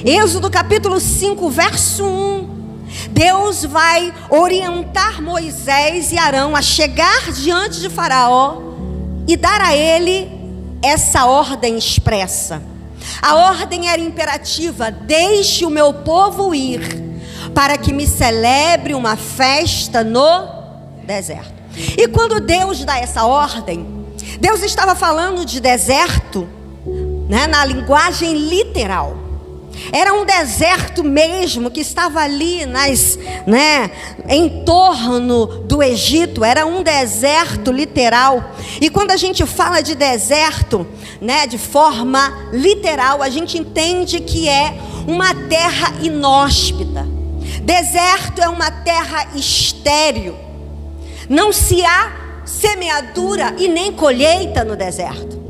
Êxodo capítulo 5, verso 1. Deus vai orientar Moisés e Arão a chegar diante de Faraó e dar a ele essa ordem expressa. A ordem era imperativa: deixe o meu povo ir, para que me celebre uma festa no deserto. E quando Deus dá essa ordem, Deus estava falando de deserto, né, na linguagem literal. Era um deserto mesmo que estava ali em torno do Egito. Era um deserto literal. E quando a gente fala de deserto, de forma literal, a gente entende que é uma terra inóspita. Deserto é uma terra estéril. Não se há semeadura e nem colheita no deserto.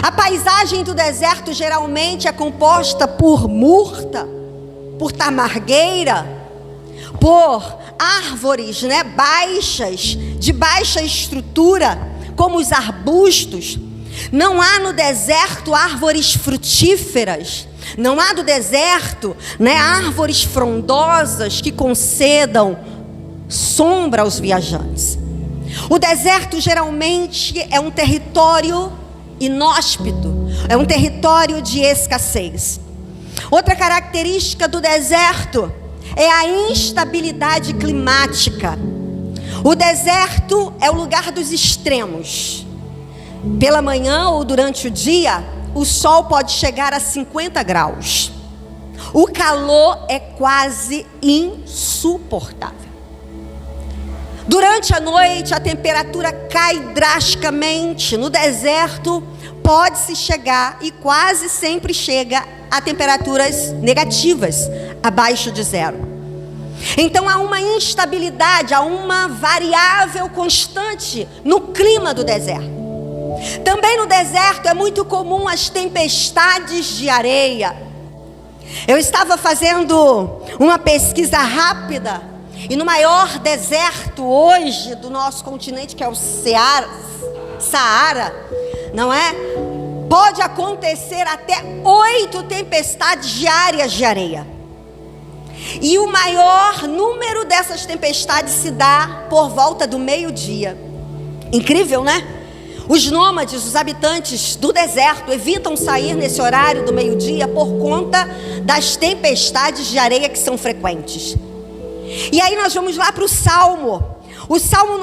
A paisagem do deserto geralmente é composta por murta, por tamargueira, por árvores, baixas, de baixa estrutura, como os arbustos. Não há no deserto árvores frutíferas. Não há no deserto, árvores frondosas que concedam sombra aos viajantes. O deserto geralmente é um território inóspito, é um território de escassez. Outra característica do deserto é a instabilidade climática. O deserto é o lugar dos extremos. Pela manhã ou durante o dia, o sol pode chegar a 50 graus. O calor é quase insuportável. Durante a noite, a temperatura cai drasticamente. No deserto, pode-se chegar, e quase sempre chega, a temperaturas negativas, abaixo de zero. Então há uma instabilidade, há uma variável constante no clima do deserto. Também no deserto é muito comum as tempestades de areia. Eu estava fazendo uma pesquisa rápida, e no maior deserto hoje do nosso continente, que é o Saara, não é? Pode acontecer até 8 tempestades diárias de areia. E o maior número dessas tempestades se dá por volta do meio-dia. Incrível, né? Os nômades, os habitantes do deserto, evitam sair nesse horário do meio-dia por conta das tempestades de areia que são frequentes. E aí nós vamos lá para o Salmo. O Salmo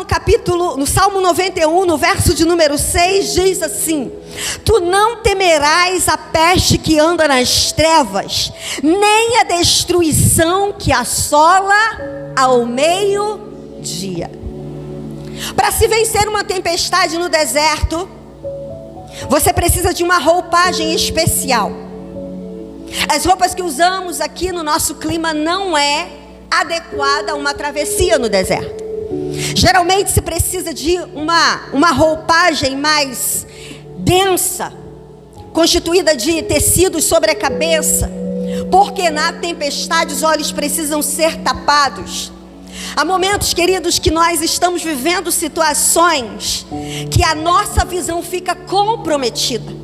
no Salmo 91, no verso de número 6, diz assim: tu não temerás a peste que anda nas trevas, nem a destruição que assola ao meio-dia. Para se vencer uma tempestade no deserto, você precisa de uma roupagem especial. As roupas que usamos aqui no nosso clima não é adequada a uma travessia no deserto. Geralmente se precisa de uma roupagem mais densa, constituída de tecidos sobre a cabeça, porque na tempestade os olhos precisam ser tapados. Há momentos, queridos, que nós estamos vivendo situações que a nossa visão fica comprometida.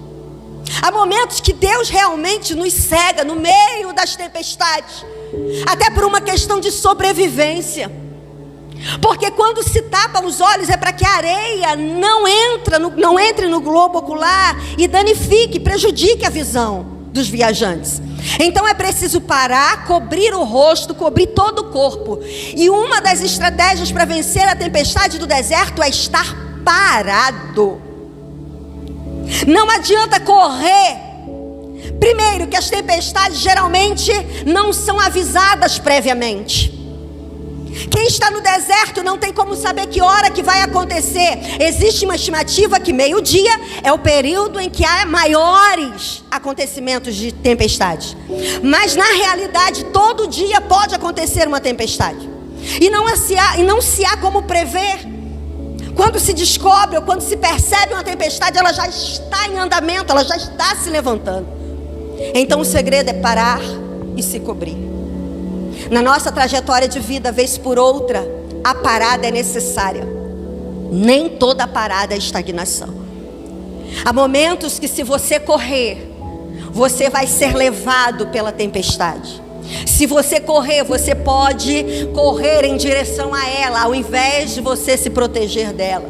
Há momentos que Deus realmente nos cega no meio das tempestades, até por uma questão de sobrevivência. Porque quando se tapam os olhos é para que a areia não entre no globo ocular e danifique, prejudique a visão dos viajantes. Então é preciso parar, cobrir o rosto, cobrir todo o corpo. E uma das estratégias para vencer a tempestade do deserto é estar parado. Não adianta correr. Primeiro, que as tempestades geralmente não são avisadas previamente. Quem está no deserto não tem como saber que hora que vai acontecer. Existe uma estimativa que meio-dia é o período em que há maiores acontecimentos de tempestade. Mas na realidade todo dia pode acontecer uma tempestade. E não se há como prever. Quando se descobre ou quando se percebe uma tempestade, ela já está em andamento, ela já está se levantando. Então o segredo é parar e se cobrir. Na nossa trajetória de vida, vez por outra, a parada é necessária. Nem toda parada é estagnação. Há momentos que, se você correr, você vai ser levado pela tempestade. Se você correr, você pode correr em direção a ela, ao invés de você se proteger dela.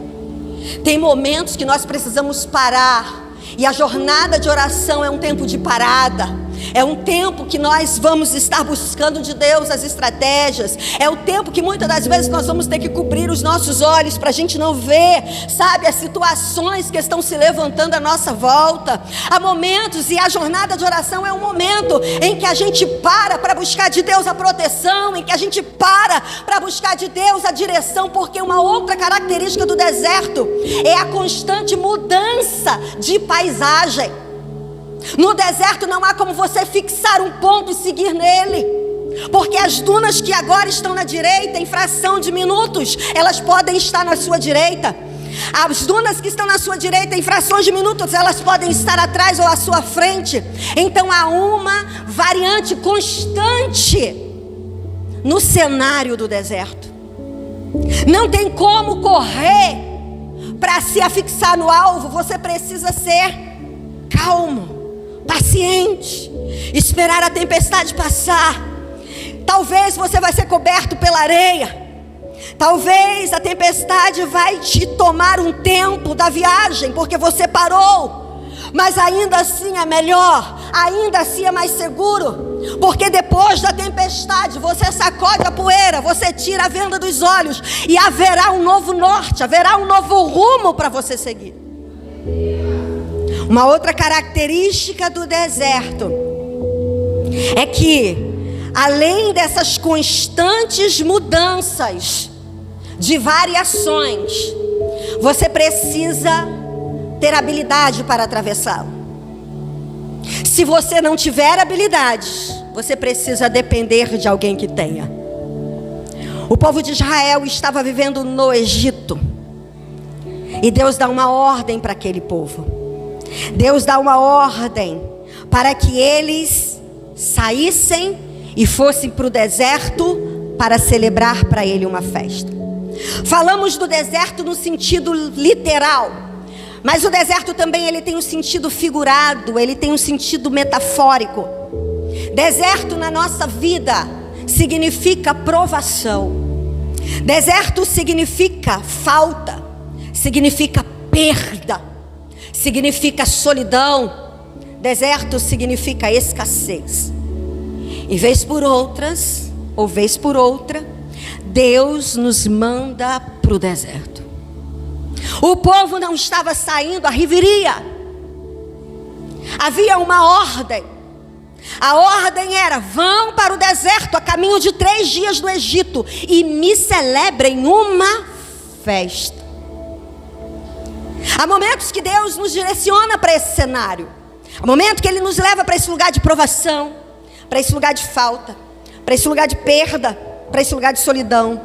Tem momentos que nós precisamos parar. E a jornada de oração é um tempo de parada. É um tempo que nós vamos estar buscando de Deus as estratégias. É o tempo que muitas das vezes nós vamos ter que cobrir os nossos olhos para a gente não ver, sabe, as situações que estão se levantando à nossa volta. Há momentos, e a jornada de oração é um momento em que a gente para buscar de Deus a proteção, em que a gente para buscar de Deus a direção, porque uma outra característica do deserto é a constante mudança de paisagem. No deserto não há como você fixar um ponto e seguir nele, porque as dunas que agora estão na direita, em fração de minutos, elas podem estar na sua direita. As dunas que estão na sua direita, em frações de minutos, elas podem estar atrás ou à sua frente. Então há uma variante constante no cenário do deserto. Não tem como correr para se afixar no alvo. Você precisa ser calmo, paciente, esperar a tempestade passar. Talvez você vai ser coberto pela areia. Talvez a tempestade vai te tomar um tempo da viagem, porque você parou. Mas ainda assim é melhor, ainda assim é mais seguro, porque depois da tempestade você sacode a poeira, você tira a venda dos olhos, e haverá um novo norte, haverá um novo rumo para você seguir. Uma outra característica do deserto é que, além dessas constantes mudanças de variações, você precisa ter habilidade para atravessá-lo. Se você não tiver habilidade, você precisa depender de alguém que tenha. O povo de Israel estava vivendo no Egito, e Deus dá uma ordem para aquele povo. Deus dá uma ordem para que eles saíssem e fossem para o deserto para celebrar para ele uma festa. Falamos do deserto no sentido literal, mas o deserto também ele tem um sentido figurado, ele tem um sentido metafórico. Deserto na nossa vida significa provação. Deserto significa falta, significa perda, significa solidão. Deserto significa escassez. E vez por outra, Deus nos manda para o deserto. O povo não estava saindo à riveria. Havia uma ordem. A ordem era: vão para o deserto a caminho de 3 dias do Egito e me celebrem uma festa. Há momentos que Deus nos direciona para esse cenário. Há momentos que Ele nos leva para esse lugar de provação, para esse lugar de falta, para esse lugar de perda, para esse lugar de solidão,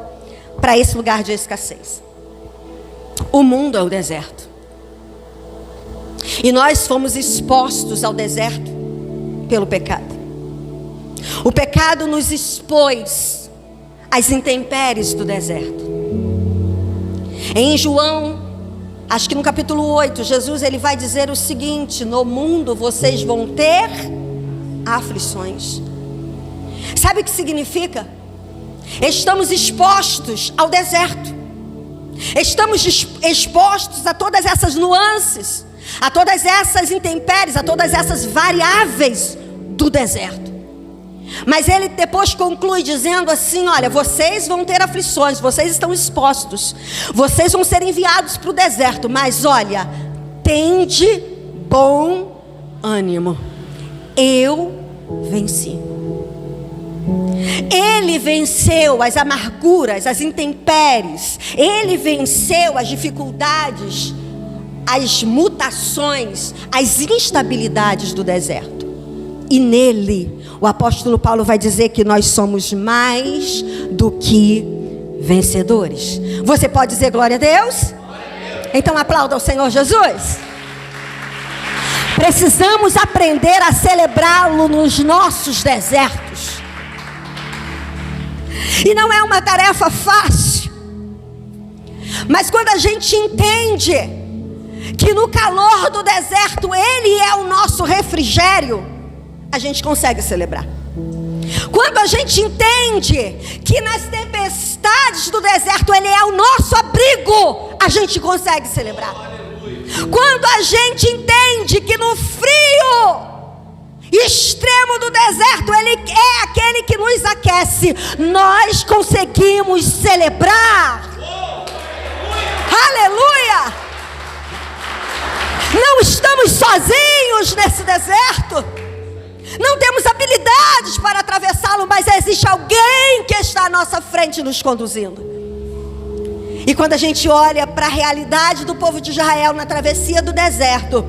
para esse lugar de escassez. O mundo é o deserto. E nós fomos expostos ao deserto pelo pecado. O pecado nos expôs às intempéries do deserto. Em João, acho que no capítulo 8, Jesus ele vai dizer o seguinte: no mundo vocês vão ter aflições. Sabe o que significa? Estamos expostos ao deserto. Estamos expostos a todas essas nuances, a todas essas intempéries, a todas essas variáveis do deserto. Mas ele depois conclui dizendo assim: olha, vocês vão ter aflições, vocês estão expostos, vocês vão ser enviados para o deserto, mas olha, tende bom ânimo, eu venci. Ele venceu as amarguras, as intempéries, ele venceu as dificuldades, as mutações, as instabilidades do deserto. E nele, o apóstolo Paulo vai dizer que nós somos mais do que vencedores. Você pode dizer glória a Deus? Então aplauda o Senhor Jesus. Precisamos aprender a celebrá-lo nos nossos desertos. E não é uma tarefa fácil. Mas quando a gente entende que no calor do deserto Ele é o nosso refrigério, a gente consegue celebrar. Quando a gente entende que nas tempestades do deserto Ele é o nosso abrigo, a gente consegue celebrar. Quando a gente entende que no frio extremo do deserto Ele é aquele que nos aquece, nós conseguimos celebrar. Aleluia! Não estamos sozinhos nesse deserto. Não temos habilidades para atravessá-lo, mas existe alguém que está à nossa frente nos conduzindo. E quando a gente olha para a realidade do povo de Israel na travessia do deserto,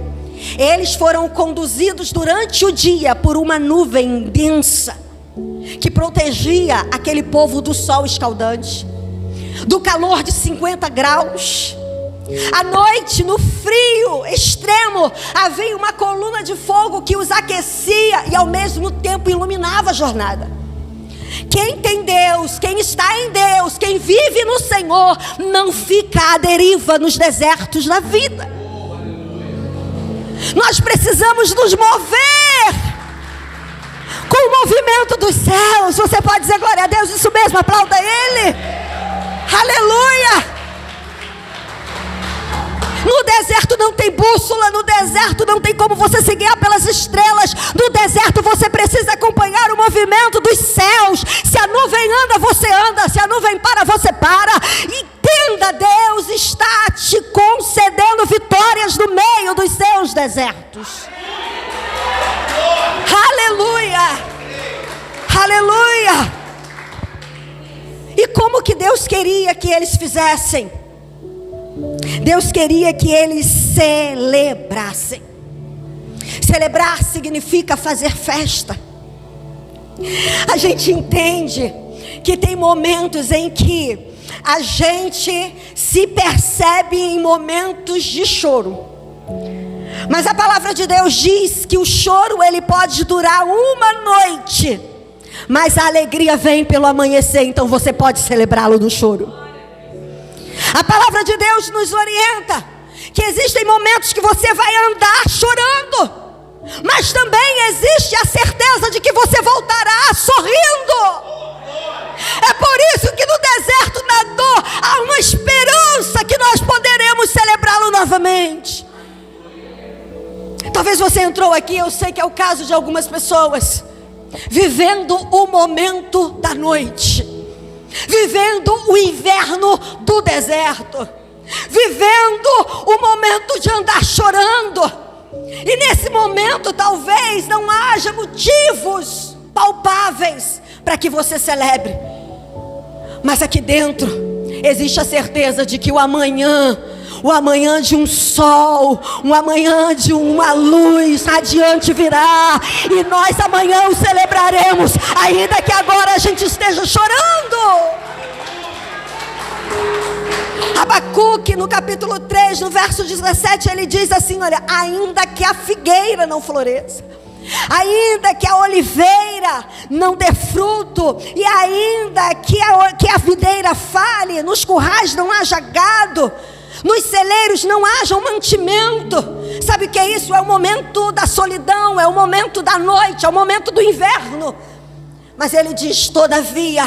eles foram conduzidos durante o dia por uma nuvem densa que protegia aquele povo do sol escaldante, do calor de 50 graus. À noite, no frio extremo, havia uma coluna de fogo que os aquecia e ao mesmo tempo iluminava a jornada. Quem tem Deus, quem está em Deus, quem vive no Senhor, não fica à deriva nos desertos da vida. Nós precisamos nos mover com o movimento dos céus. Você pode dizer glória a Deus, isso mesmo, aplauda Ele. Aleluia! No deserto não tem bússola, no deserto não tem como você se guiar pelas estrelas. No deserto você precisa acompanhar o movimento dos céus. Se a nuvem anda, você anda. Se a nuvem para, você para. Entenda, Deus está te concedendo vitórias no meio dos seus desertos. Aleluia! Aleluia! E como que Deus queria que eles fizessem? Deus queria que eles celebrassem. Celebrar significa fazer festa. A gente entende que tem momentos em que a gente se percebe em momentos de choro. Mas a palavra de Deus diz que o choro ele pode durar uma noite, mas a alegria vem pelo amanhecer. Então você pode celebrá-lo no choro. A palavra de Deus nos orienta que existem momentos que você vai andar chorando, mas também existe a certeza de que você voltará sorrindo. É por isso que no deserto, na dor, há uma esperança que nós poderemos celebrá-lo novamente. Talvez você entrou aqui, eu sei que é o caso de algumas pessoas, vivendo o momento da noite, vivendo o inverno do deserto, vivendo o momento de andar chorando. E nesse momento talvez não haja motivos palpáveis para que você celebre. Mas aqui dentro existe a certeza de que o amanhã de um sol, o amanhã de uma luz radiante virá, e nós amanhã o celebraremos, ainda que agora a gente esteja chorando. Abacuque, no capítulo 3, no verso 17, ele diz assim: olha, ainda que a figueira não floresça, ainda que a oliveira não dê fruto, e ainda que a videira fale, nos currais não haja gado, nos celeiros não haja um mantimento. Sabe o que é isso? É o momento da solidão, é o momento da noite, é o momento do inverno. Mas ele diz: todavia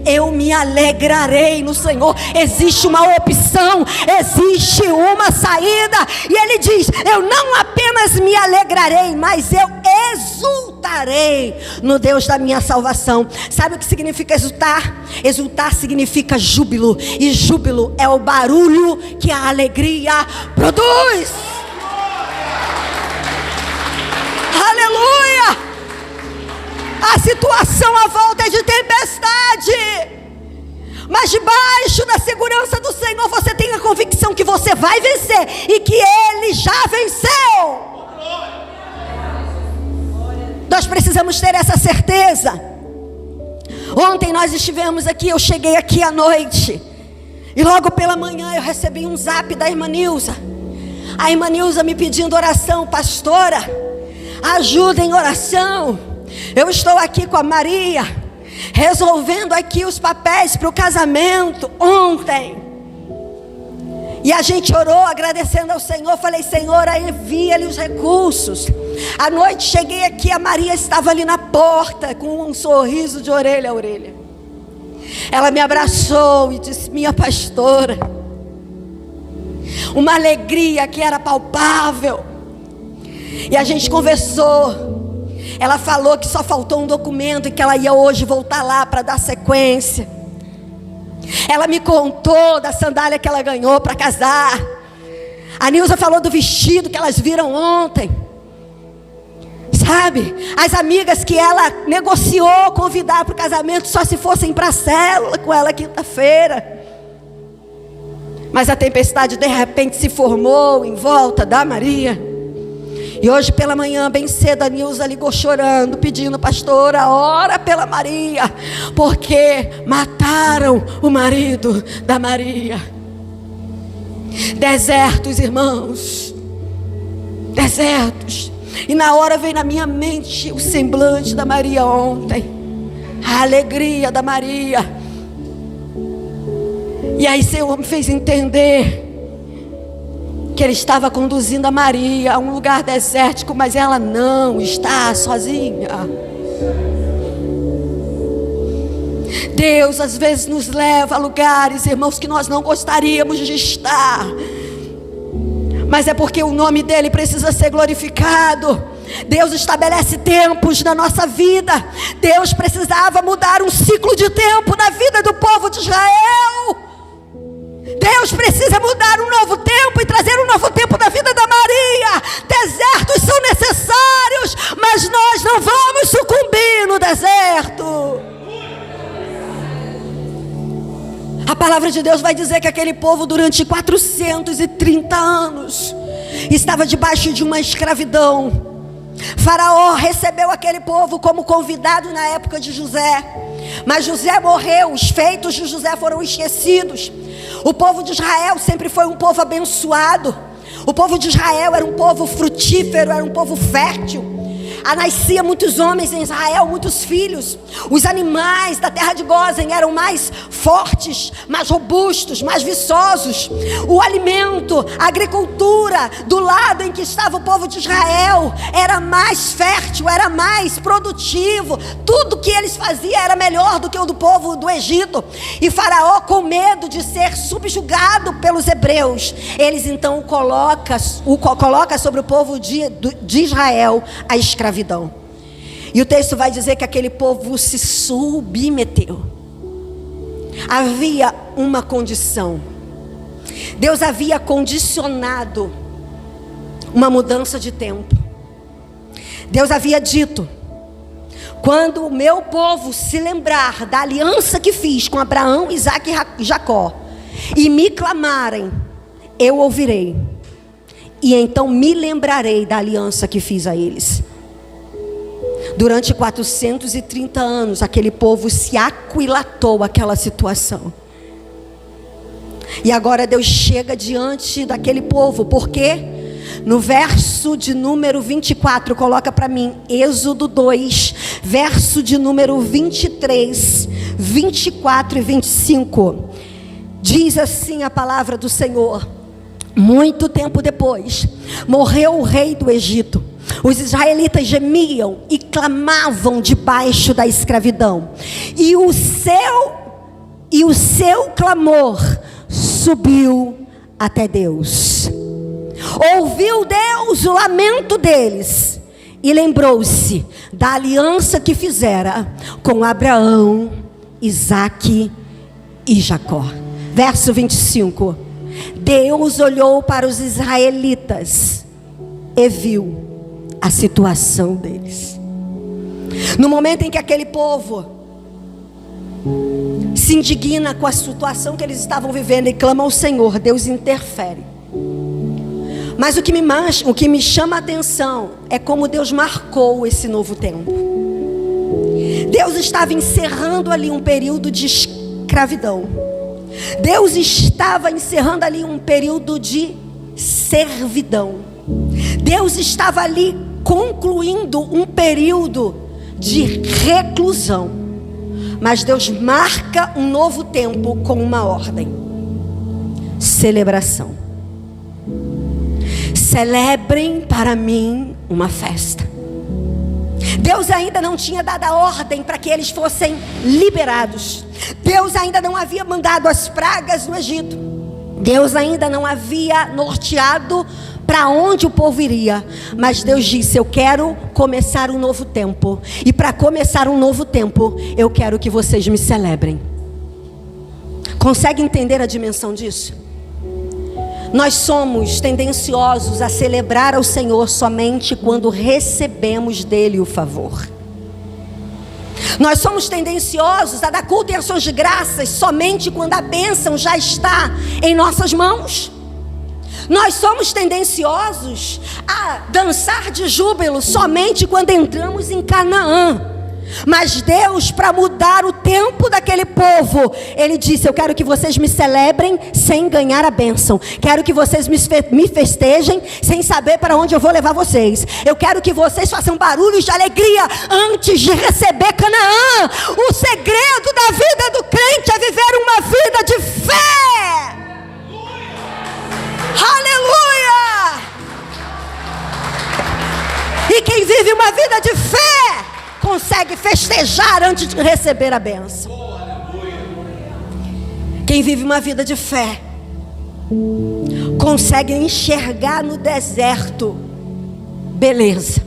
eu me alegrarei no Senhor. Existe uma opção, existe uma saída. E ele diz: eu não apenas me alegrarei, mas eu exultarei no Deus da minha salvação. Sabe o que significa exultar? Exultar significa júbilo, e júbilo é o barulho que a alegria produz. Aleluia! A situação à volta é de tempestade, mas debaixo da segurança do Senhor você tem a convicção que você vai vencer e que Ele já venceu. Nós precisamos ter essa certeza. Ontem nós estivemos aqui, eu cheguei aqui à noite, e logo pela manhã eu recebi um zap da irmã Nilza. A irmã Nilza me pedindo oração: pastora, ajuda em oração. Eu estou aqui com a Maria, resolvendo aqui os papéis para o casamento ontem. E a gente orou agradecendo ao Senhor. Falei: Senhor, envia-lhe os recursos. À noite cheguei aqui, a Maria estava ali na porta com um sorriso de orelha a orelha. Ela me abraçou e disse: minha pastora. Uma alegria que era palpável. E a gente conversou. Ela falou que só faltou um documento e que ela ia hoje voltar lá para dar sequência. Ela me contou da sandália que ela ganhou para casar. A Nilza falou do vestido que elas viram ontem. Sabe, as amigas que ela negociou convidar para o casamento só se fossem para a célula com ela quinta-feira. Mas a tempestade de repente se formou em volta da Maria. E hoje pela manhã, bem cedo, a Nilza ligou chorando, pedindo: pastora, ora pela Maria, porque mataram o marido da Maria. Desertos, irmãos, desertos. E na hora veio na minha mente o semblante da Maria ontem, a alegria da Maria. E aí o Senhor me fez entender que Ele estava conduzindo a Maria a um lugar desértico, mas ela não está sozinha. Deus às vezes nos leva a lugares, irmãos, que nós não gostaríamos de estar, mas é porque o nome dEle precisa ser glorificado. Deus estabelece tempos na nossa vida. Deus precisava mudar um ciclo de tempo na vida do povo de Israel. Deus precisa mudar um novo tempo e trazer um novo tempo na vida da Maria. Desertos são necessários, mas nós não vamos sucumbir no deserto. A palavra de Deus vai dizer que aquele povo durante 430 anos estava debaixo de uma escravidão. Faraó recebeu aquele povo como convidado na época de José, mas José morreu, os feitos de José foram esquecidos. O povo de Israel sempre foi um povo abençoado. O povo de Israel era um povo frutífero, era um povo fértil. Nascia muitos homens em Israel, muitos filhos. Os animais da terra de Gósen eram mais fortes, mais robustos, mais viçosos. O alimento, a agricultura do lado em que estava o povo de Israel era mais fértil, era mais produtivo. Tudo que eles faziam era melhor do que o do povo do Egito. E Faraó, com medo de ser subjugado pelos hebreus, eles então coloca sobre o povo de Israel a escravidão. E o texto vai dizer que aquele povo se submeteu. Havia uma condição. Deus havia condicionado uma mudança de tempo. Deus havia dito: quando o meu povo se lembrar da aliança que fiz com Abraão, Isaque e Jacó, e me clamarem, eu ouvirei, e então me lembrarei da aliança que fiz a eles. Durante 430 anos, aquele povo se aquilatou àquela situação. E agora Deus chega diante daquele povo, porque no verso de número 24, coloca para mim, Êxodo 2, verso de número 23, 24 e 25. Diz assim a palavra do Senhor: muito tempo depois, morreu o rei do Egito. Os israelitas gemiam e clamavam debaixo da escravidão. E o seu clamor subiu até Deus. Ouviu Deus o lamento deles e lembrou-se da aliança que fizera com Abraão, Isaque e Jacó. Verso 25. Deus olhou para os israelitas e viu a situação deles. No momento em que aquele povo se indigna com a situação que eles estavam vivendo e clama ao Senhor, Deus interfere. Mas o que me chama a atenção é como Deus marcou esse novo tempo. Deus estava encerrando ali um período de escravidão. Deus estava encerrando ali um período de servidão. Deus estava ali concluindo um período de reclusão. Mas Deus marca um novo tempo com uma ordem: celebração. Celebrem para mim uma festa. Deus ainda não tinha dado a ordem para que eles fossem liberados. Deus ainda não havia mandado as pragas no Egito. Deus ainda não havia norteado para onde o povo iria. Mas Deus disse: eu quero começar um novo tempo. E para começar um novo tempo, eu quero que vocês me celebrem. Consegue entender a dimensão disso? Nós somos tendenciosos a celebrar ao Senhor somente quando recebemos dele o favor. Nós somos tendenciosos a dar culto e ações de graças somente quando a bênção já está em nossas mãos. Nós somos tendenciosos a dançar de júbilo somente quando entramos em Canaã. Mas Deus, para mudar o tempo daquele povo, Ele disse: eu quero que vocês me celebrem sem ganhar a bênção. Quero que vocês me festejem sem saber para onde eu vou levar vocês. Eu quero que vocês façam barulhos de alegria antes de receber Canaã. O segredo da vida do crente é viver uma vida de fé. Aleluia! E quem vive uma vida de fé consegue festejar antes de receber a bênção. Quem vive uma vida de fé consegue enxergar no deserto beleza.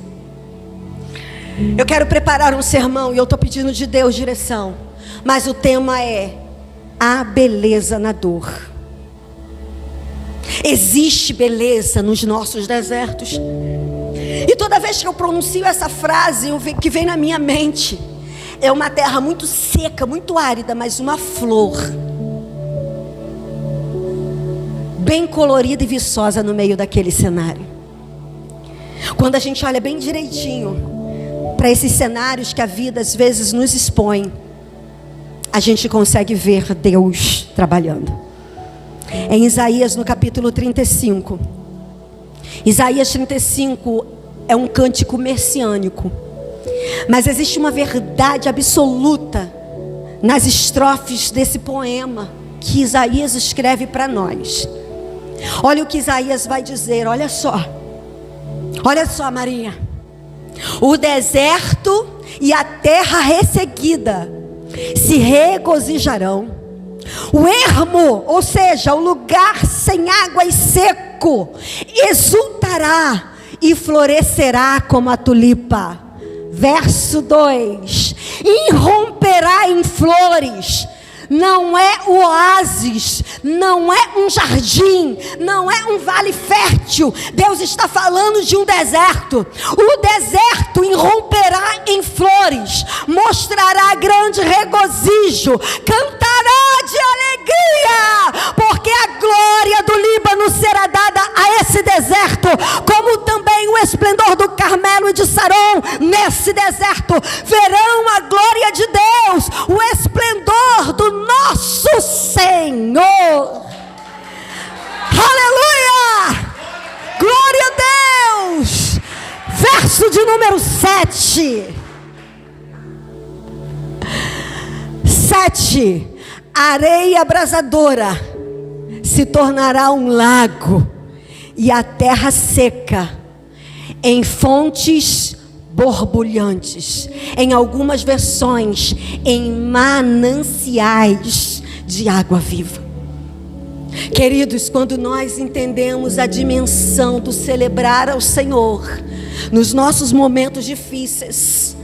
Eu quero preparar um sermão e eu estou pedindo de Deus direção, mas o tema é a beleza na dor. Existe beleza nos nossos desertos. E toda vez que eu pronuncio essa frase, o que vem na minha mente é uma terra muito seca, muito árida, mas uma flor bem colorida e viçosa no meio daquele cenário. Quando a gente olha bem direitinho para esses cenários que a vida às vezes nos expõe, a gente consegue ver Deus trabalhando. Em Isaías, no capítulo 35, Isaías 35 é um cântico messiânico, mas existe uma verdade absoluta nas estrofes desse poema que Isaías escreve para nós. Olha o que Isaías vai dizer, olha só, Marinha. O deserto e a terra resseguida se regozijarão. O ermo, ou seja, o lugar sem água e seco, exultará e florescerá como a tulipa. Verso 2: irromperá em flores. Não é o oásis, não é um jardim, não é um vale fértil. Deus está falando de um deserto. O deserto irromperá em flores, mostrará grande regozijo, cantará de alegria, porque a glória do Líbano será dada a esse deserto, como também o esplendor do Carmelo e de Saron. Nesse deserto verão a glória de Deus, o esplendor do nosso Senhor. Aleluia! Glória a Deus! Verso de número 7. 7. Areia abrasadora se tornará um lago, e a terra seca em fontes borbulhantes. Em algumas versões, em mananciais de água viva. Queridos, quando nós entendemos a dimensão do celebrar ao Senhor nos nossos momentos difíceis,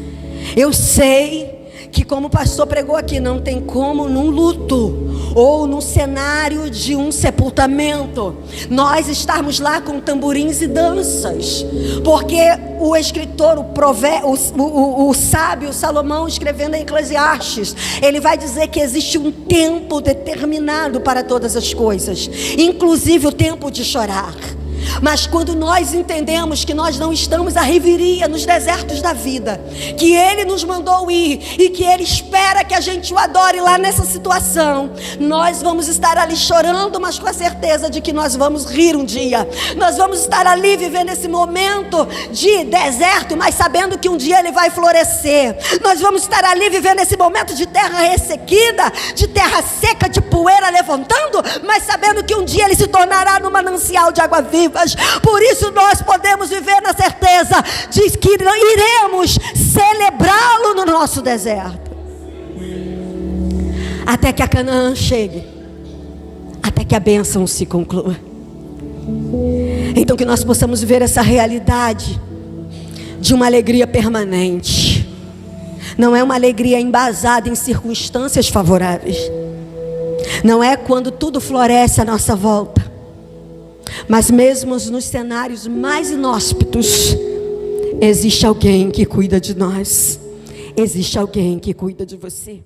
eu sei que, como o pastor pregou aqui, não tem como num luto ou num cenário de um sepultamento nós estarmos lá com tamborins e danças, porque o escritor, o sábio Salomão, escrevendo em Eclesiastes, ele vai dizer que existe um tempo determinado para todas as coisas, inclusive o tempo de chorar. Mas quando nós entendemos que nós não estamos à reveria nos desertos da vida, que Ele nos mandou ir e que Ele espera que a gente o adore lá nessa situação, nós vamos estar ali chorando, mas com a certeza de que nós vamos rir um dia. Nós vamos estar ali vivendo esse momento de deserto, mas sabendo que um dia ele vai florescer. Nós vamos estar ali vivendo esse momento de terra ressequida, de terra seca, de poeira levantando, mas sabendo que um dia ele se tornará num manancial de água viva. expectativas. Por isso nós podemos viver na certeza de que iremos celebrá-lo no nosso deserto. Até que a Canaã chegue, até que a bênção se conclua. Então que nós possamos viver essa realidade de uma alegria permanente. Não é uma alegria embasada em circunstâncias favoráveis. Não é quando tudo floresce à nossa volta. Mas mesmo nos cenários mais inóspitos, existe alguém que cuida de nós. Existe alguém que cuida de você.